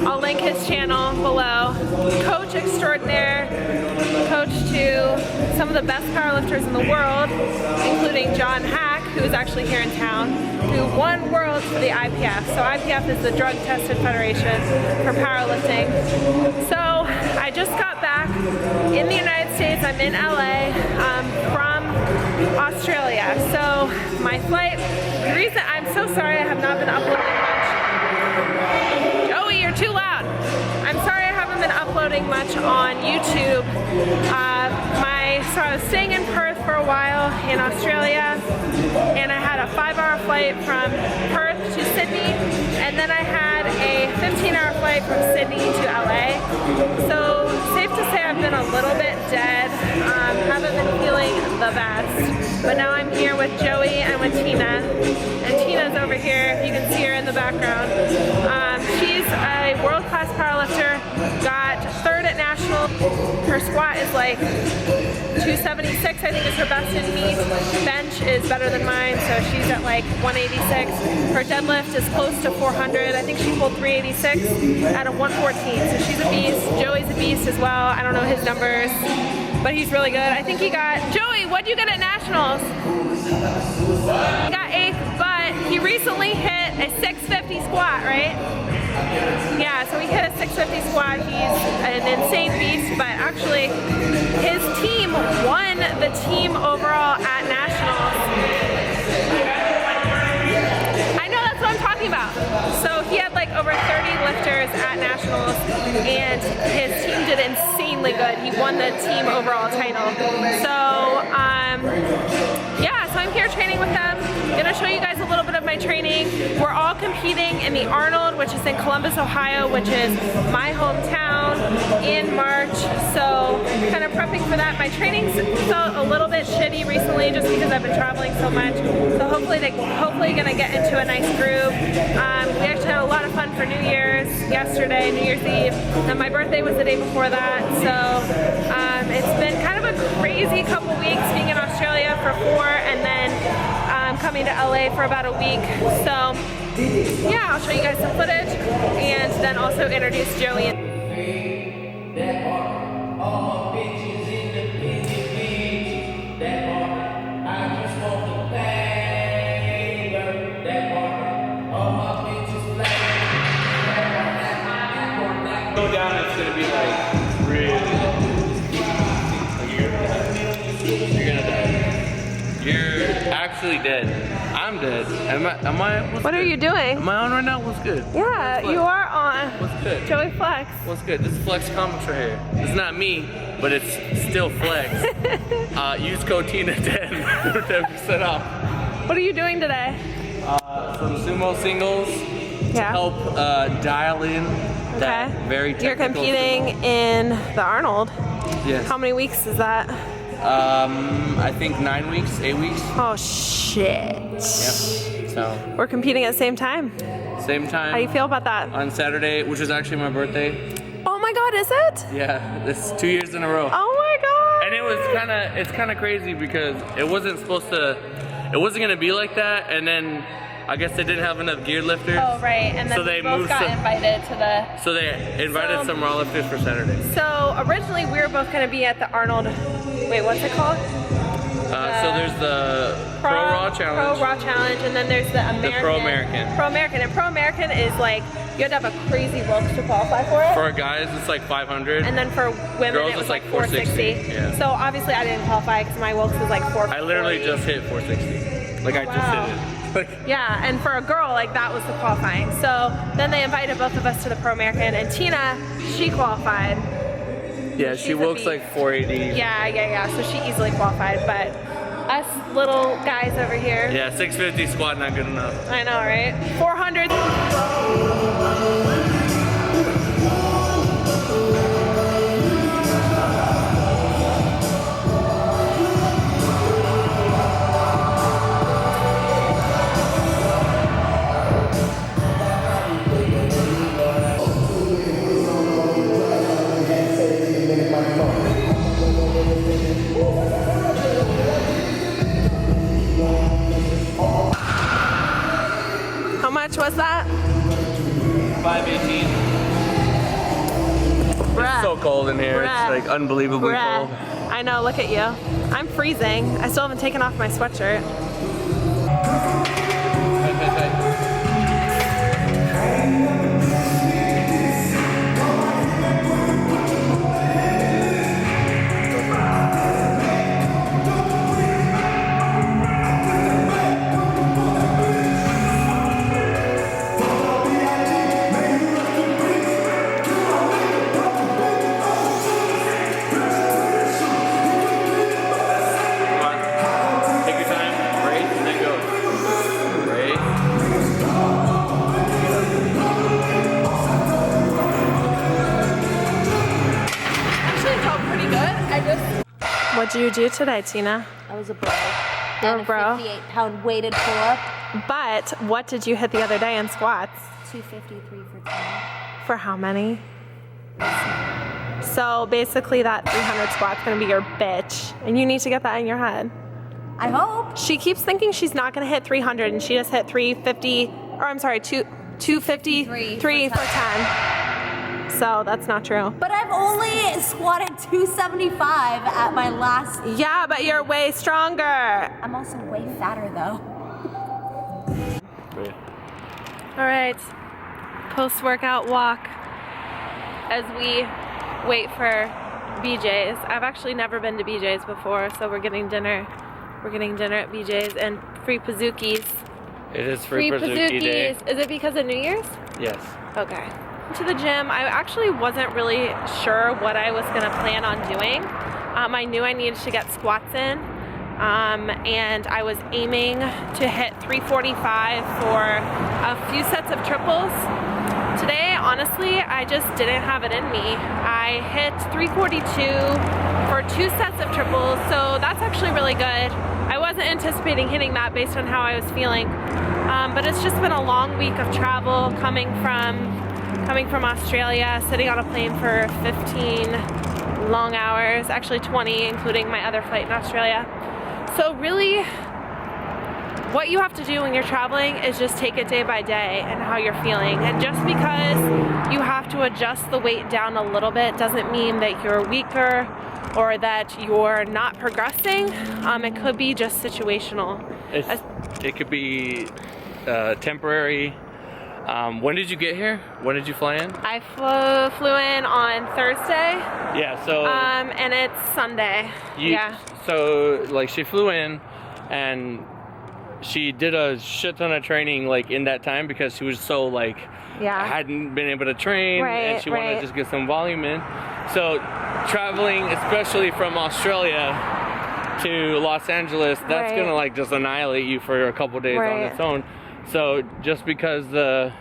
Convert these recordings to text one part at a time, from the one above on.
I'll link his channel below. Coach extraordinaire, coach to some of the best powerlifters in the world, including John Hack, who is actually here in town, who won worlds for the IPF. So IPF is the Drug Tested Federation for powerlifting. So I just got back in the United States. I'm in LA from Australia. So my flight, the reason I'm so sorry I have not been uploading much. Joey, you're too loud. I'm sorry I haven't been uploading much on YouTube. So I was staying in Perth for a while in Australia, and I had a 5-hour flight from Perth to Sydney, and then I had a 15-hour flight from Sydney to LA. So safe to say I've been a little bit dead. Haven't been feeling the best. But now I'm here with Joey and with Tina. And Tina's over here, if you can see her in the background. She's a world-class powerlifter, got 3rd at national. Her squat is like 276, I think is her best in meet. Bench is better than mine, so she's at like 186. Her deadlift is close to 400. I think she pulled 386 at a 114, so she's a beast. Joey's a beast as well. I don't know his numbers, but he's really good. I think he got, Joey, what'd you get at nationals? He got 8th, but he recently hit a 650 squat, right? Yeah, so he hit a 650 squat. He's an insane beast, but actually his team won the team overall at nationals. I know, that's what I'm talking about. So he had like over 30 lifters at nationals, and his team did insanely good. He won the team overall title. So yeah, so I'm here training with them. Gonna show you guys a little bit of my training. We're all competing in the Arnold, which is in Columbus, Ohio, which is my hometown, in March. So kind of prepping for that. My training's felt a little bit shitty recently just because I've been traveling so much. So hopefully gonna get into a nice groove. We actually had a lot of fun for New Year's yesterday, New Year's Eve, and my birthday was the day before that. So it's been kind of a crazy couple weeks being in Australia for 4 and then coming to LA for about a week. So yeah, I'll show you guys some footage and then also introduce Joey. Go down, it's gonna be like really. You're gonna die. You're actually dead. I'm dead. Am I? What are you doing? Am I on right now? What's good? Yeah, you are on. What's good? Joey Flex. What's good? This is Flex Comics right here. It's not me, but it's still Flex. Use code TINA10 for 10% off. What are you doing today? Some sumo singles to help dial in that very technical. You're competing in the Arnold. Yes. How many weeks is that? I think 9 weeks, 8 weeks. Oh shit. Yep. So we're competing at the same time. Same time. How do you feel about that? On Saturday, which is actually my birthday. Oh my god, is it? Yeah, it's 2 years in a row. Oh my god. And it was it's kind of crazy because it wasn't gonna be like that, and then I guess they didn't have enough gear lifters. Oh right, and then so they both got invited to the. So they invited some raw lifters for Saturday. So originally we were both gonna be at the Arnold. Wait, what's it called? So there's the Pro Raw Challenge. Pro Raw Challenge, and then there's the American. The Pro American. Pro American, and Pro American is like you have to have a crazy wilks to qualify for it. For guys, it's like 500. And then for women, girls, it was like like 460. Yeah. So obviously I didn't qualify because my wilks was like 440. I literally just hit 460. Like I just hit it. Yeah, and for a girl, like that was the qualifying. So then they invited both of us to the Pro American, and Tina, she qualified. Yeah, she wilks like 480. Yeah. So she easily qualified, but us little guys over here. Yeah, 650 squat, not good enough. I know, right? 400. How much was that? 518. Bruh. It's so cold in here. Bruh. It's like unbelievably Bruh. cold. I know, look at you. I'm freezing. I still haven't taken off my sweatshirt. What did you do today, Tina? I was a bro. You're And a bro? 58-pound weighted pull-up. But what did you hit the other day in squats? 253 for 10. For how many? So basically that 300 squat's gonna be your bitch. And you need to get that in your head. I hope. She keeps thinking she's not gonna hit 300 and she just hit 350, or I'm sorry, 253 for 10. So that's not true. But I've only squatted 275 at my last. Yeah, but you're way stronger. I'm also way fatter though. All right, post-workout walk as we wait for BJ's. I've actually never been to BJ's before, so we're getting dinner. We're getting dinner at BJ's and free Pazookies. It is free Pazookie day. Is it because of New Year's? Yes. Okay. To the gym, I actually wasn't really sure what I was gonna plan on doing. I knew I needed to get squats in, and I was aiming to hit 345 for a few sets of triples. Today, honestly, I just didn't have it in me. I hit 342 for 2 sets of triples, so that's actually really good. I wasn't anticipating hitting that based on how I was feeling, but it's just been a long week of travel coming from Australia, sitting on a plane for 15 long hours, actually 20, including my other flight in Australia. So really, what you have to do when you're traveling is just take it day by day and how you're feeling. And just because you have to adjust the weight down a little bit doesn't mean that you're weaker or that you're not progressing. It could be just situational. It could be temporary. When did you get here? When did you fly in? I flew in on Thursday. Yeah, so... and it's Sunday. Yeah. So, like, she flew in, and she did a shit ton of training, like, in that time, because she was so, like, hadn't been able to train, and she wanted to just get some volume in. So, traveling, especially from Australia to Los Angeles, that's gonna, like, just annihilate you for a couple days on its own. So just because the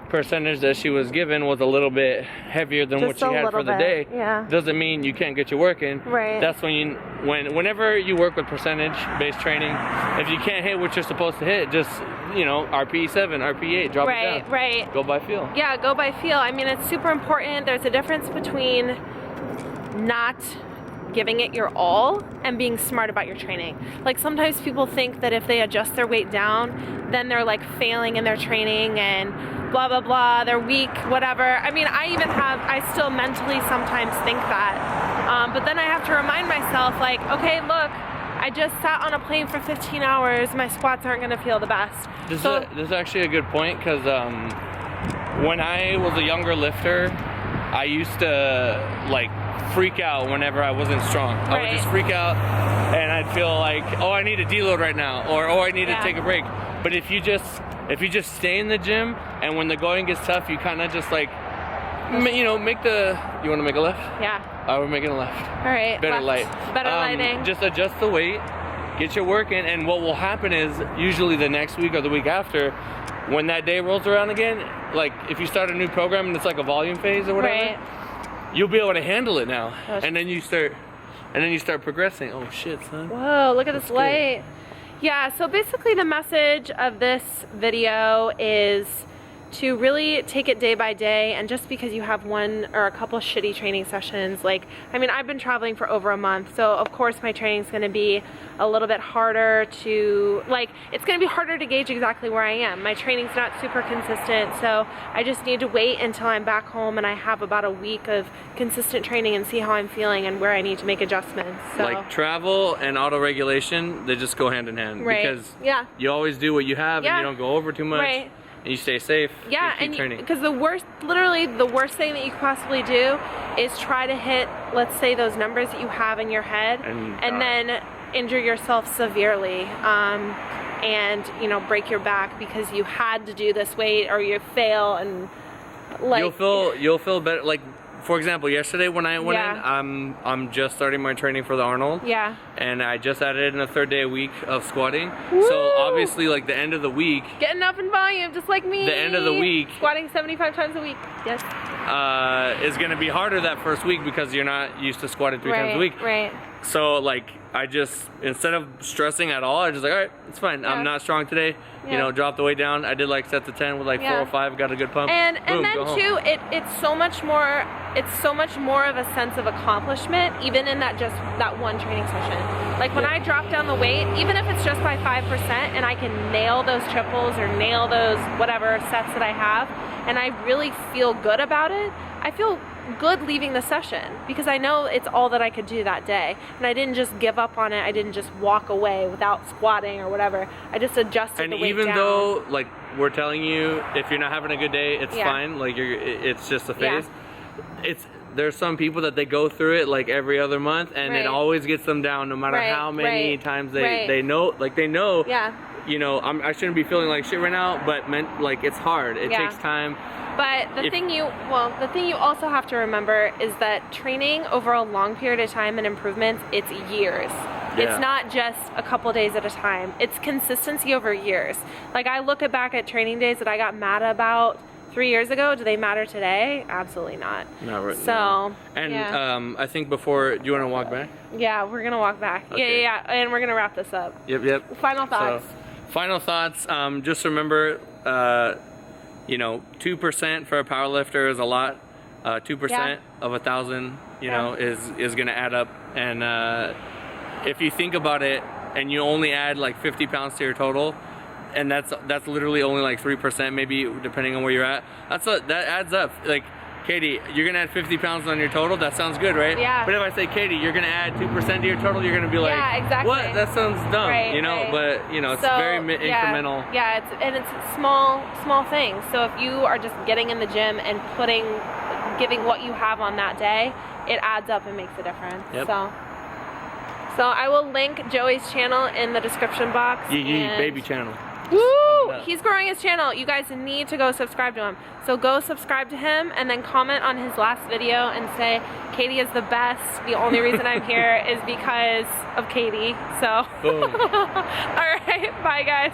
percentage that she was given was a little bit heavier than what she had for the day, doesn't mean you can't get your work in. That's whenever you work with percentage-based training, if you can't hit what you're supposed to hit, just, you know, RPE 7, RPE 8, drop it down. Go by feel. Yeah, go by feel. I mean, it's super important. There's a difference between not giving it your all and being smart about your training. Like, sometimes people think that if they adjust their weight down, then they're like failing in their training and blah blah blah, they're weak, whatever. I mean, I still mentally sometimes think that, but then I have to remind myself, like, okay, look, I just sat on a plane for 15 hours, my squats aren't gonna feel the best. This is actually a good point, because when I was a younger lifter, I used to, like, freak out whenever I wasn't strong. I would just freak out, and I'd feel like, oh, I need a deload right now, or oh, I need to take a break. But if you just stay in the gym, and when the going gets tough, you kind of just, like, you know, you want to make a left? Yeah. We're making a left. All right. Better light. Better lighting. Just adjust the weight, get your work in, and what will happen is usually the next week or the week after, when that day rolls around again, like if you start a new program and it's like a volume phase or whatever, you'll be able to handle it now. And then you start progressing. Oh shit, son. Whoa, look at this light. Yeah, so basically the message of this video is to really take it day by day, and just because you have one or a couple shitty training sessions, like, I mean, I've been traveling for over a month, so of course my training's gonna be a little bit harder to, like, it's gonna be harder to gauge exactly where I am. My training's not super consistent, so I just need to wait until I'm back home and I have about a week of consistent training and see how I'm feeling and where I need to make adjustments. So. Like travel and auto regulation, they just go hand in hand. Right. Because you always do what you have and you don't go over too much. Right. And you stay safe. Yeah, and because the worst, literally the worst thing that you could possibly do is try to hit, let's say, those numbers that you have in your head, and then injure yourself severely, and you know, break your back because you had to do this weight, or you fail, and like you'll feel better. Like, for example, yesterday when I went in, I'm just starting my training for the Arnold. Yeah. And I just added in a 3rd day a week of squatting. Woo! So obviously, like, the end of the week, getting up in volume, just like me. The end of the week, squatting 75 times a week. Yes. Is gonna be harder that first week because you're not used to squatting 3 times a week. Right. So like, I just, instead of stressing at all, I just like, all right, it's fine. I'm not strong today. You know, drop the weight down. I did like set to 10 with like 4 or 5, got a good pump. And Boom, then too, it's so much more. It's so much more of a sense of accomplishment, even in that one training session. Like when I drop down the weight, even if it's just by 5%, and I can nail those triples or nail those whatever sets that I have, and I really feel good about it, I feel good leaving the session because I know it's all that I could do that day, and I didn't just give up on it. I didn't just walk away without squatting or whatever. I just adjusted the weight down. And even though, like, we're telling you, if you're not having a good day, it's fine. Like, it's just a phase. There's some people that they go through it like every other month, and it always gets them down, no matter how many times they know, like they know. You know, I shouldn't be feeling like shit right now, but like, it's hard. It takes time. But the thing you also have to remember is that training over a long period of time and improvements, it's years. It's not just a couple days at a time. It's consistency over years. Like, I look back at training days that I got mad about 3 years ago. Do they matter today? Absolutely not. Not right. So, and I think before, do you want to walk back? Yeah, we're gonna walk back. Okay. Yeah, and we're gonna wrap this up. Yep. Final thoughts. So, final thoughts. Just remember, you know, 2% for a power lifter is a lot. 2% of 1,000, you know, is gonna add up. And if you think about it, and you only add like 50 pounds to your total, and that's literally only like 3%, maybe, depending on where you're at. That adds up. Like, Katie, you're gonna add 50 pounds on your total. That sounds good, right? Yeah. But if I say, Katie, you're gonna add 2% to your total, you're gonna be like, exactly. What? That sounds dumb, you know? But you know, it's very incremental. Yeah, it's small things. So if you are just getting in the gym and giving what you have on that day, it adds up and makes a difference. Yep. So I will link Joey's channel in the description box. Baby channel. Woo! He's growing his channel. You guys need to go subscribe to him. So go subscribe to him and then comment on his last video and say, Katie is the best. The only reason I'm here is because of Katie. So, all right, bye guys.